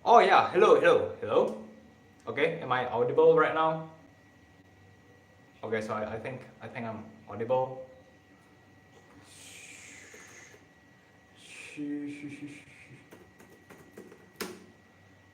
Oh yeah, hello. Okay, am I audible right now? Okay, so I think I'm audible.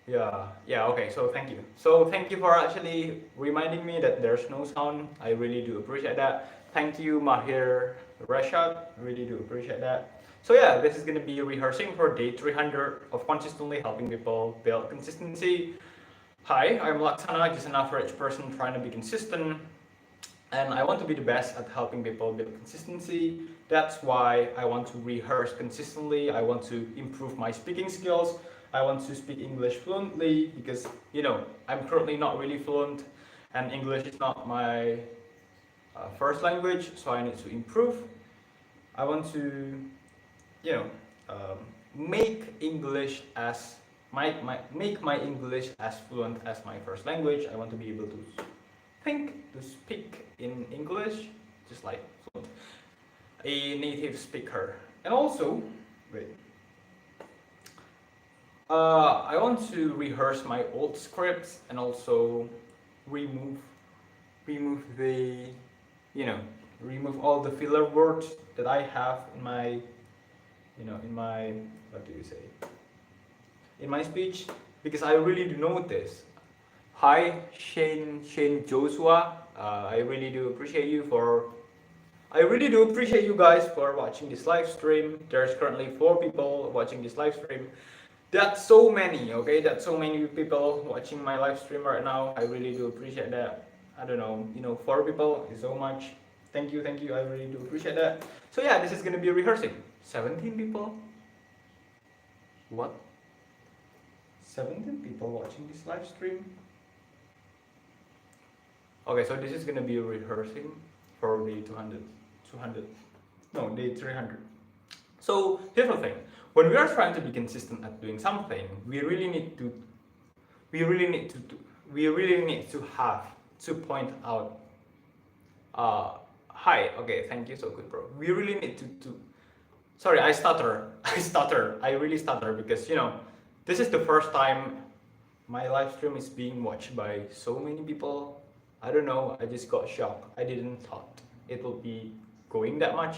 Yeah, okay, so thank you. So thank you for actually reminding me that there's no sound. I really do appreciate that. Thank you, Mahir Rashad. Really do appreciate that. So yeah, this is gonna be rehearsing for day 300 of consistently helping people build consistency. Hi, I'm Laksana, just an average person trying to be consistent, and I want to be the best at helping people build consistency. That's why I want to rehearse consistently. I want to improve my speaking skills. I want to speak English fluently because, I'm currently not really fluent and English is not my first language, so I need to improve. I want to, you know, um, make English as make my English as fluent as my first language. I want to be able to think to speak in English, just like a native speaker. And also, wait, I want to rehearse my old scripts and also remove remove the you know remove all the filler words that I have in my in my what do you say in my speech, because I really do notice. Hi, Shane Joshua. I really do appreciate you for. I really do appreciate you guys for watching this live stream. There's currently 4 people watching this live stream. That's so many, okay? That's so many people watching my live stream right now. I really do appreciate that. I don't know, 4 people is so much. Thank you. I really do appreciate that. So yeah, this is gonna be rehearsing. 17 people. What? 17 people watching this live stream. Okay, so this is gonna be rehearsing for the 200, no, day 300. So here's the thing: when we are trying to be consistent at doing something, we really need to, we really need to have to point out. Hi, okay, thank you, so good, bro. We really need to. Sorry, I stutter. I stutter. I really stutter because this is the first time my live stream is being watched by so many people. I don't know, I just got shocked. I didn't thought it would be going that much.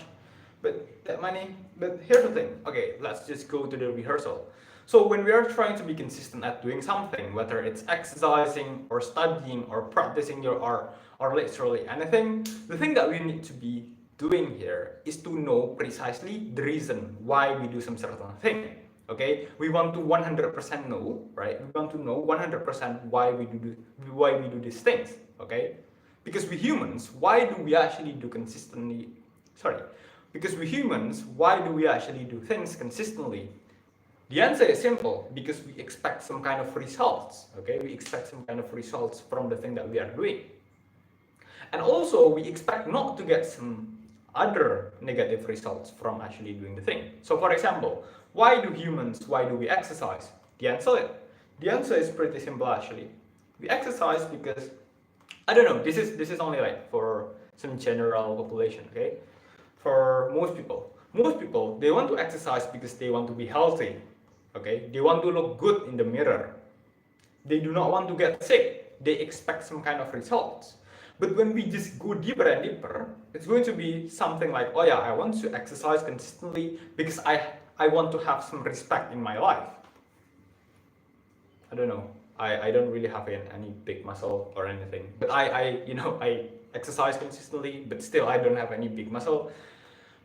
But that many. But here's the thing. Okay, let's just go to the rehearsal. So when we are trying to be consistent at doing something, whether it's exercising or studying or practicing your art or literally anything, the thing that we need to be doing here is to know precisely the reason why we do some certain thing. Okay, we want to 100% know, right? We want to know 100% why we do these things. Okay, because we humans, why do we actually do consistently? Sorry, because we humans, why do we actually do things consistently? The answer is simple: because we expect some kind of results. Okay, we expect some kind of results from the thing that we are doing, and also we expect not to get some other negative results from actually doing the thing. So for example, why do we exercise? The answer is pretty simple actually. We exercise because, I don't know, this is only like for some general population, okay? For most people they want to exercise because they want to be healthy, okay? They want to look good in the mirror. They do not want to get sick. They expect some kind of results. But when we just go deeper and deeper, it's going to be something like, oh yeah, I want to exercise consistently because I want to have some respect in my life. I don't know. I don't really have any big muscle or anything. But I exercise consistently, but still I don't have any big muscle.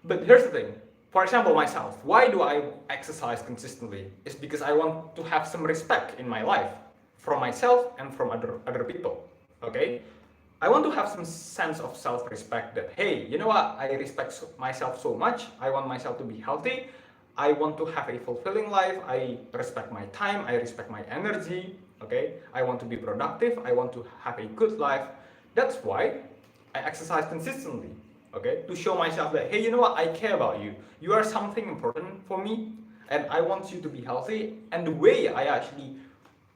But here's the thing. For example, myself, why do I exercise consistently? It's because I want to have some respect in my life from myself and from other people. Okay? I want to have some sense of self-respect that, hey, you know what? I respect myself so much. I want myself to be healthy. I want to have a fulfilling life. I respect my time. I respect my energy. Okay? I want to be productive. I want to have a good life. That's why I exercise consistently. Okay? To show myself that, hey, you know what? I care about you. You are something important for me, and I want you to be healthy. And the way I actually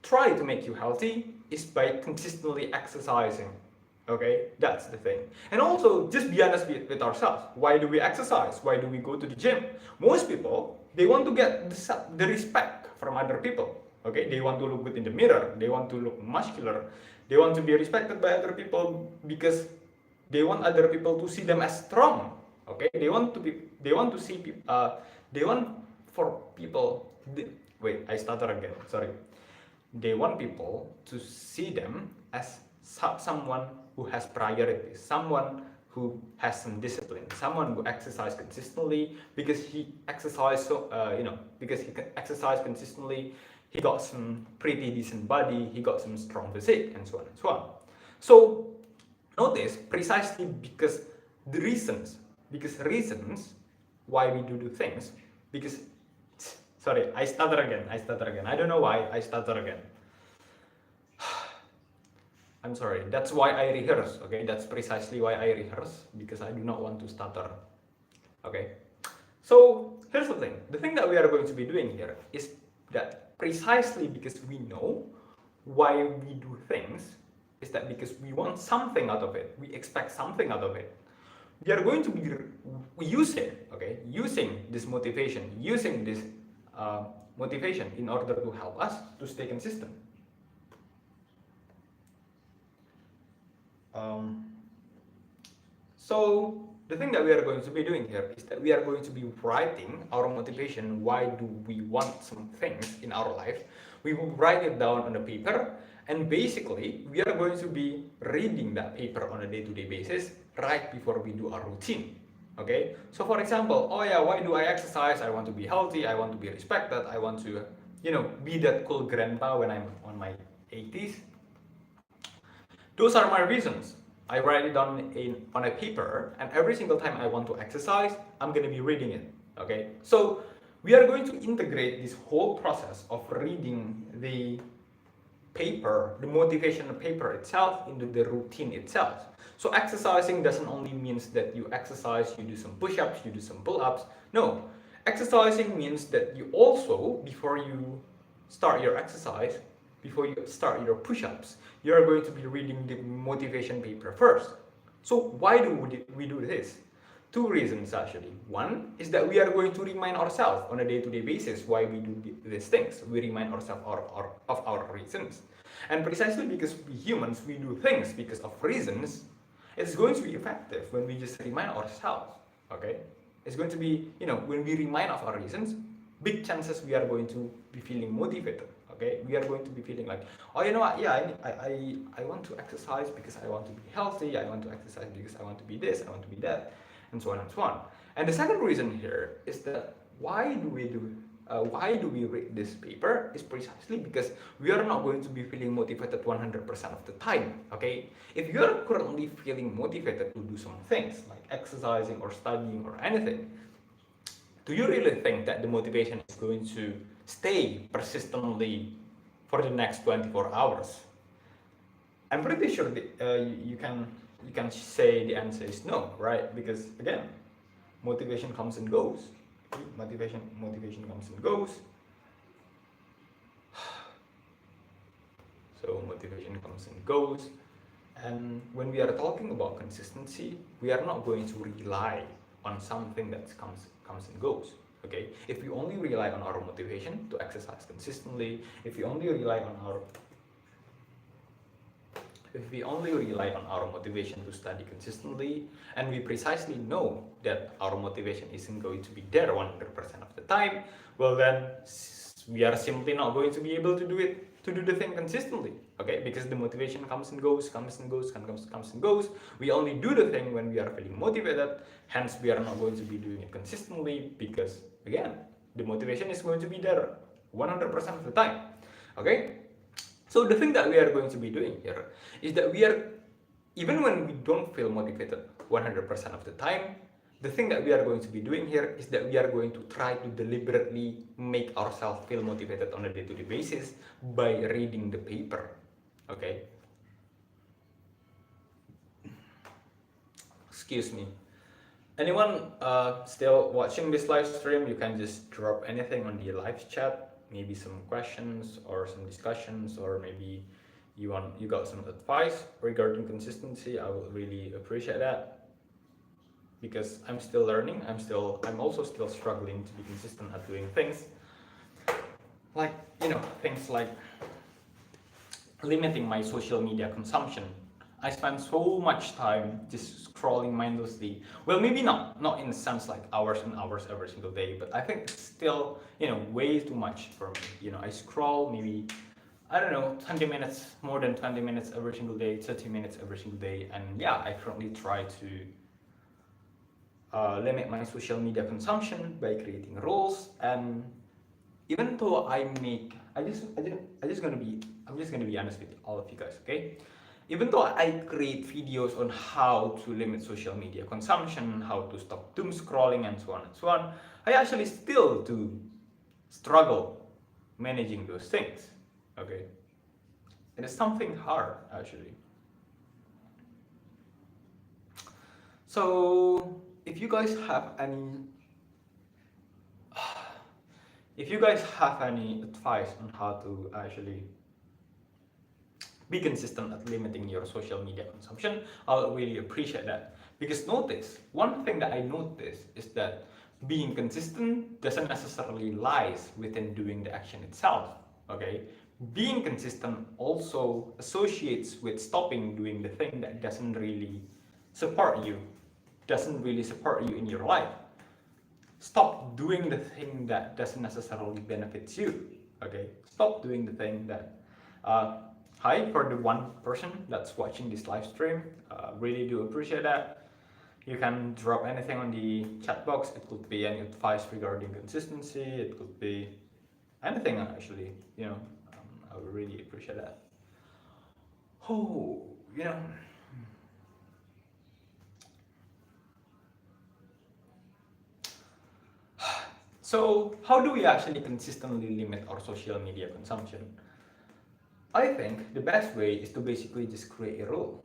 try to make you healthy is by consistently exercising. Okay, that's the thing. And also, just be honest with ourselves. Why do we exercise? Why do we go to the gym? Most people, they want to get the respect from other people. Okay, they want to look good in the mirror, they want to look muscular, they want to be respected by other people because they want other people to see them as strong. Okay, they want to see people, they want for people, wait, I stutter again, sorry. They want people to see them as someone who has priorities, someone who has some discipline, someone who exercise consistently because he exercise so because he can exercise consistently, he got some pretty decent body, he got some strong physique, and so on and so on. So notice precisely because reasons why we do things, because sorry, I stutter again. I don't know why I stutter again. I'm sorry. That's why I rehearse. Okay, that's precisely why I rehearse, because I do not want to stutter. Okay. So here's the thing. The thing that we are going to be doing here is that precisely because we know why we do things, is that because we want something out of it. We expect something out of it. We are going to be using this motivation, using this motivation in order to help us to stay consistent. So the thing that we are going to be doing here is that we are going to be writing our motivation. Why do we want some things in our life? We will write it down on a paper, and basically we are going to be reading that paper on a day-to-day basis right before we do our routine. Okay, so for example, oh yeah, why do I exercise? I want to be healthy, I want to be respected, I want to be that cool grandpa when I'm on my 80s. Those are my reasons. I write it down on a paper, and every single time I want to exercise, I'm going to be reading it. Okay, so we are going to integrate this whole process of reading the paper, the motivational paper itself, into the routine itself. So exercising doesn't only means that you exercise, you do some push-ups, you do some pull-ups. No, exercising means that you also, before you start your exercise, before you start your push-ups, you are going to be reading the motivation paper first. So why do we do this? Two reasons actually. One is that we are going to remind ourselves on a day-to-day basis why we do these things. We remind ourselves of our reasons. And precisely because we humans, we do things because of reasons, it's going to be effective when we just remind ourselves. Okay? It's going to be, when we remind of our reasons, big chances we are going to be feeling motivated. Okay, we are going to be feeling like, oh, you know what? Yeah, I want to exercise because I want to be healthy. I want to exercise because I want to be this. I want to be that, and so on and so on. And the second reason here is that why do we read this paper is precisely because we are not going to be feeling motivated 100% of the time. Okay, if you are currently feeling motivated to do some things like exercising or studying or anything, do you really think that the motivation is going to stay persistently for the next 24 hours? I'm pretty sure you can say the answer is no, right? Because again, motivation comes and goes. Motivation comes and goes. So motivation comes and goes. And when we are talking about consistency, we are not going to rely on something that comes and goes. Okay, if we only rely on our motivation to exercise consistently, if we only rely on our motivation to study consistently, and we precisely know that our motivation isn't going to be there 100% of the time, well then we are simply not going to be able to do the thing consistently. Okay, because the motivation comes and goes. We only do the thing when we are feeling motivated, hence we are not going to be doing it consistently because again, the motivation is going to be there 100% of the time. Okay, so the thing that we are going to be doing here is that even when we don't feel motivated 100% of the time, the thing that we are going to be doing here is that we are going to try to deliberately make ourselves feel motivated on a day-to-day basis by reading the paper. Okay? Excuse me. Anyone still watching this live stream, you can just drop anything on the live chat, maybe some questions or some discussions, or maybe you got some advice regarding consistency. I would really appreciate that, because I'm still learning. I'm also still struggling to be consistent at doing things. like things like limiting my social media consumption. I spend so much time just scrolling mindlessly. Well, maybe not in the sense like hours and hours every single day, but I think it's still way too much for me. I scroll maybe, I don't know, 20 minutes, more than 20 minutes every single day, 30 minutes every single day, and yeah, I currently try to limit my social media consumption by creating rules. And even though I'm just gonna be honest with all of you guys, okay? Even though I create videos on how to limit social media consumption, how to stop doom scrolling, and so on and so on, I actually still do struggle managing those things. Okay, it is something hard actually. So if you guys have any advice on how to actually be consistent at limiting your social media consumption, I'll really appreciate that. Because notice, one thing that I notice is that being consistent doesn't necessarily lies within doing the action itself. Okay? Being consistent also associates with stopping doing the thing that doesn't really support you in your life. Stop doing the thing that doesn't necessarily benefit you. Okay, stop doing the thing that hi, for the one person that's watching this live stream, really do appreciate that. You can drop anything on the chat box. It could be any advice regarding consistency, it could be anything actually, I would really appreciate that. Oh, so how do we actually consistently limit our social media consumption? I think the best way is to basically just create a rule.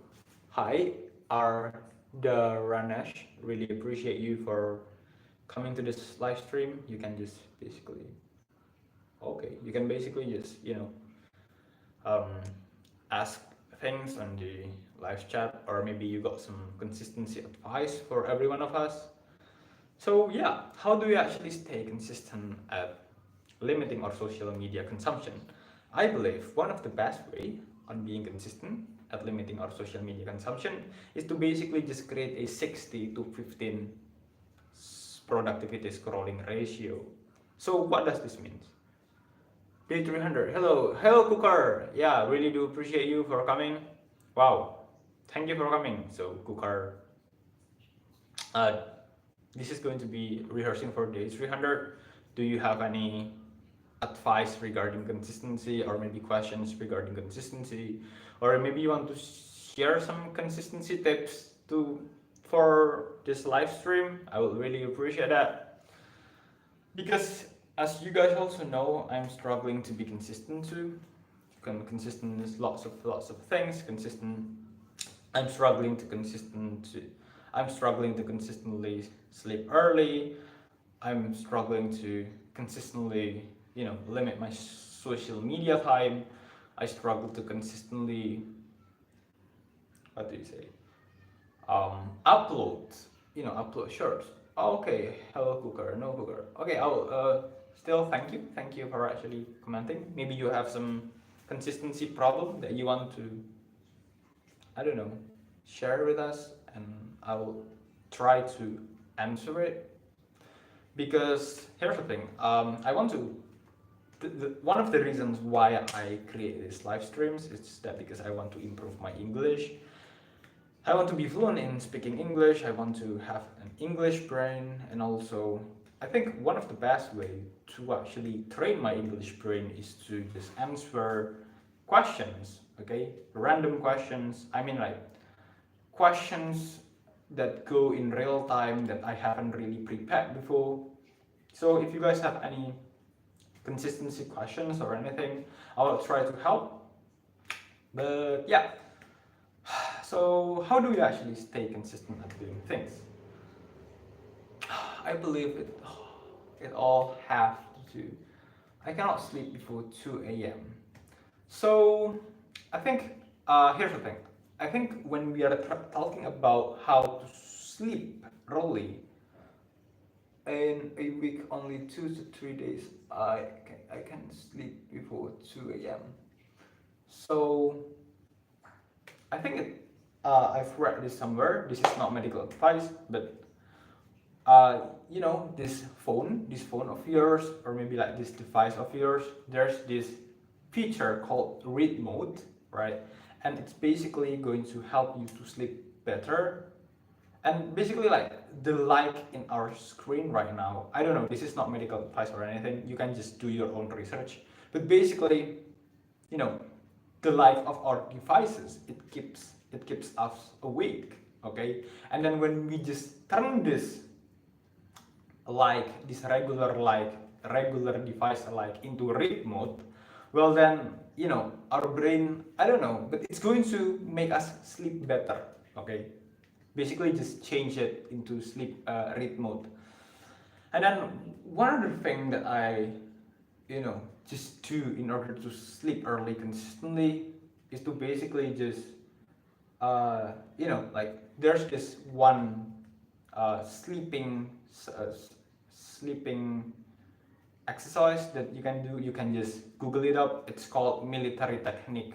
Hi, R the Ranesh, really appreciate you for coming to this live stream. You can just basically, okay, you can basically just, um, ask things on the live chat, or maybe you got some consistency advice for every one of us. So yeah, how do we actually stay consistent at limiting our social media consumption? I believe one of the best way on being consistent at limiting our social media consumption is to basically just create a 60 to 15 productivity scrolling ratio. So what does this mean? Day 300. Hello Kukar. Yeah, really do appreciate you for coming. Wow, thank you for coming. So Kukar, uh, this is going to be rehearsing for day 300. Do you have any advice regarding consistency, or maybe questions regarding consistency, or maybe you want to share some consistency tips for this live stream? I would really appreciate that, because as you guys also know, I'm struggling to be consistent too. Consistent is lots of things. I'm struggling to consistent I'm struggling to consistently sleep early. I'm struggling to consistently, limit my social media time. I struggle to consistently, what do you say, upload, upload shorts. Oh, okay, hello Cooker, no Cooker. Okay, I'll still thank you for actually commenting. Maybe you have some consistency problem that you want to, I don't know, share with us, and I will try to answer it. Because here's the thing, I want to one of the reasons why I create these live streams is that because I want to improve my English. I want to be fluent in speaking English. I want to have an English brain, and also I think one of the best way to actually train my English brain is to just answer questions, okay? Random questions. I mean, like questions that go in real time that I haven't really prepared before. So if you guys have any consistency questions or anything, I will try to help. But yeah, so how do we actually stay consistent at doing things? I believe it all have to do. I cannot sleep before 2 a.m. So I think here's the thing. I think when we are talking about how to sleep early in a week, only 2 to 3 days, I can I can sleep before 2 a.m. So I think I've read this somewhere. This is not medical advice, but this phone of yours, or maybe like this device of yours, there's this feature called read mode, right? And it's basically going to help you to sleep better. And basically, like the light in our screen right now, I don't know, this is not medical advice or anything, you can just do your own research. But basically, you know, the light of our devices, it keeps us awake, okay? And then when we just turn this like this regular device like into read mode, well then, our brain, I don't know, but it's going to make us sleep better, okay? Basically just change it into sleep read mode. And then one other thing that I just do in order to sleep early consistently is to basically just like there's this one uh, sleeping sleeping exercise that you can do. You can just Google it up. It's called military technique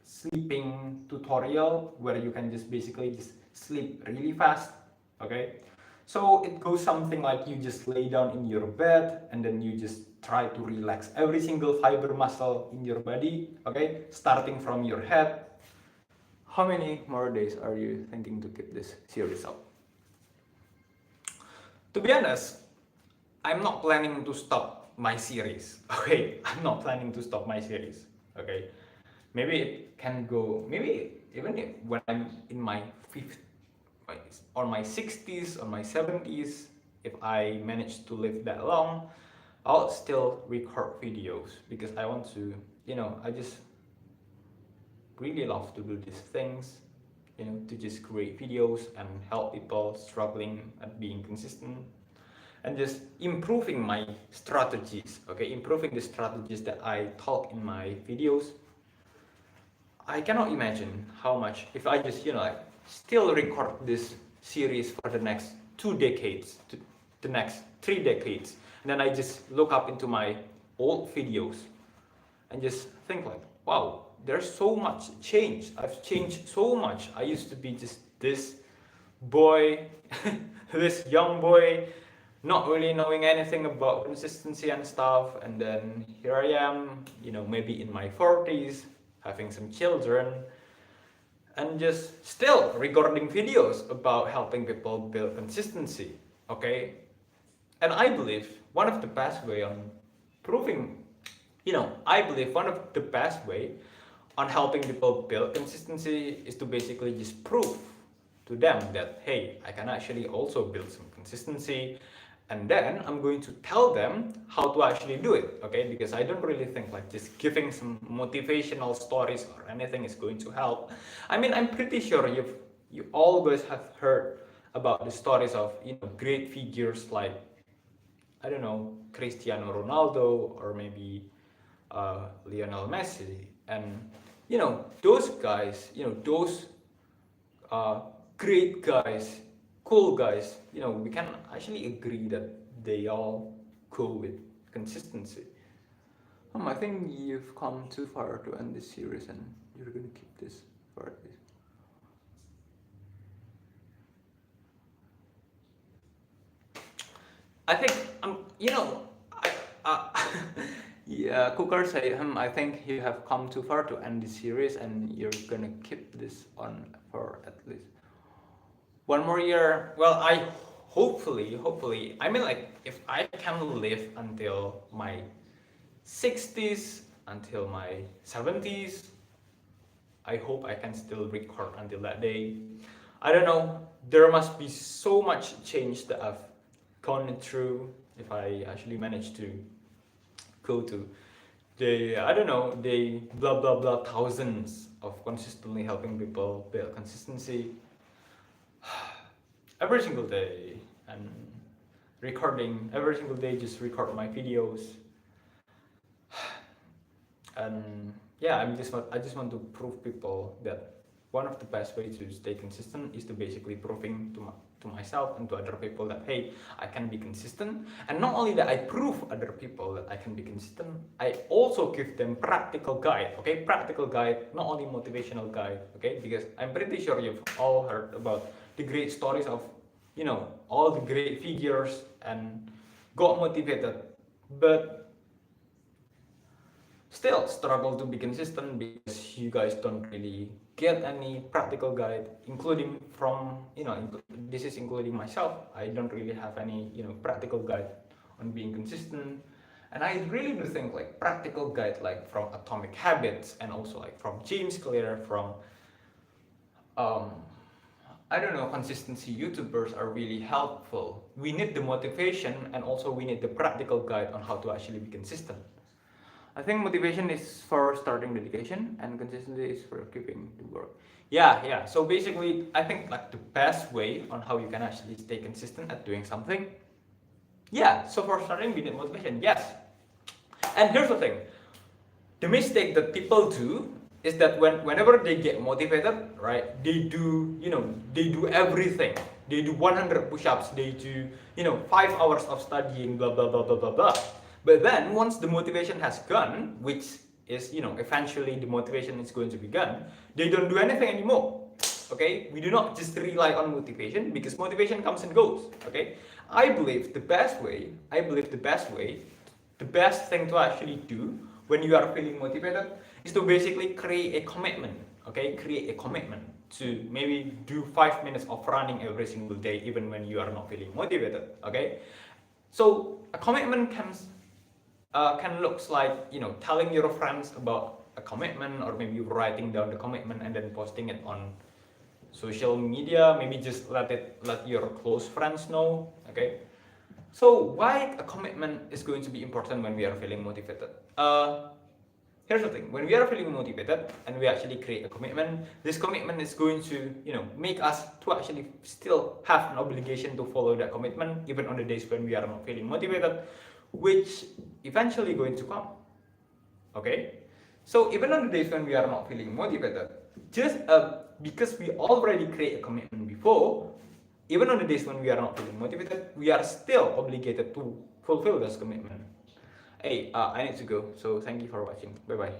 sleeping tutorial, where you can just basically just sleep really fast. Okay, so it goes something like you just lay down in your bed and then you just try to relax every single fiber muscle in your body. Okay, starting from your head. How many more days are you thinking to keep this series up? To be honest, I'm not planning to stop my series. Okay, I'm not planning to stop my series. Okay, maybe it can go. Maybe even when I'm in my fifth, or my 60s, or my 70s, if I manage to live that long, I'll still record videos because I want to. I just really love to do these things. To just create videos and help people struggling at being consistent, and just improving my strategies. Okay, improving the strategies that I talk in my videos. I cannot imagine how much if I just like still record this series for the next 2 decades, to the next 3 decades, and then I just look up into my old videos and just think like, wow, there's so much change. I've changed so much. I used to be just this boy, this young boy, not really knowing anything about consistency and stuff, and then here I am, maybe in my 40s, having some children, and just still recording videos about helping people build consistency. Okay, and I believe one of the best way on proving, I believe one of the best way on helping people build consistency is to basically just prove to them that, hey, I can actually also build some consistency, and then I'm going to tell them how to actually do it. Okay, because I don't really think like just giving some motivational stories or anything is going to help. I mean, I'm pretty sure you always have heard about the stories of great figures like, I don't know, Cristiano Ronaldo, or maybe Lionel Messi, and those guys, those uh, great guys, cool guys, we can actually agree that they all go with consistency. I think you've come too far to end this series, and you're gonna keep this for this. I think yeah, Cooker say, I think you have come too far to end this series, and you're gonna keep this on for at least 1 more year. Well, hopefully, I mean, like, if I can live until my 60s, until my 70s, I hope I can still record until that day. I don't know, there must be so much change that I've gone through if I actually manage to go to I don't know, the blah blah blah thousands of consistently helping people build consistency every single day, and recording every single day, just record my videos. And yeah, I just want to prove people that one of the best ways to stay consistent is to basically proving to myself and to other people that hey, I can be consistent. And not only that I prove other people that I can be consistent, I also give them practical guide. Okay, practical guide, not only motivational guide. Okay, because I'm pretty sure you've all heard about the great stories of all the great figures and got motivated, but still struggle to be consistent because you guys don't really get any practical guide, including from this is including myself. I don't really have any practical guide on being consistent. And I really do think like practical guide like from Atomic Habits and also like from James Clear, from I don't know, consistency YouTubers are really helpful. We need the motivation and also we need the practical guide on how to actually be consistent. I think motivation is for starting dedication and consistency is for keeping the work. Yeah. So basically, I think like the best way on how you can actually stay consistent at doing something. Yeah, so for starting, we need motivation. Yes. And here's the thing. The mistake that people do is that whenever they get motivated, right, they do everything. They do 100 push-ups, they do 5 hours of studying, blah blah blah blah blah blah. But then once the motivation has gone, which is eventually the motivation is going to be gone, they don't do anything anymore. Okay, we do not just rely on motivation because motivation comes and goes. Okay, I believe the best thing to actually do when you are feeling motivated is to basically create a commitment. Okay, create a commitment to maybe do 5 minutes of running every single day, even when you are not feeling motivated. Okay, so a commitment can looks like telling your friends about a commitment, or maybe writing down the commitment and then posting it on social media. Maybe just let your close friends know. Okay, so why a commitment is going to be important when we are feeling motivated? Here's the thing: when we are feeling motivated and we actually create a commitment, this commitment is going to make us to actually still have an obligation to follow that commitment even on the days when we are not feeling motivated, which eventually going to come. Okay, so even on the days when we are not feeling motivated, just because we already create a commitment before, even on the days when we are not feeling motivated, we are still obligated to fulfill this commitment. Hey, I need to go, so thank you for watching. Bye bye.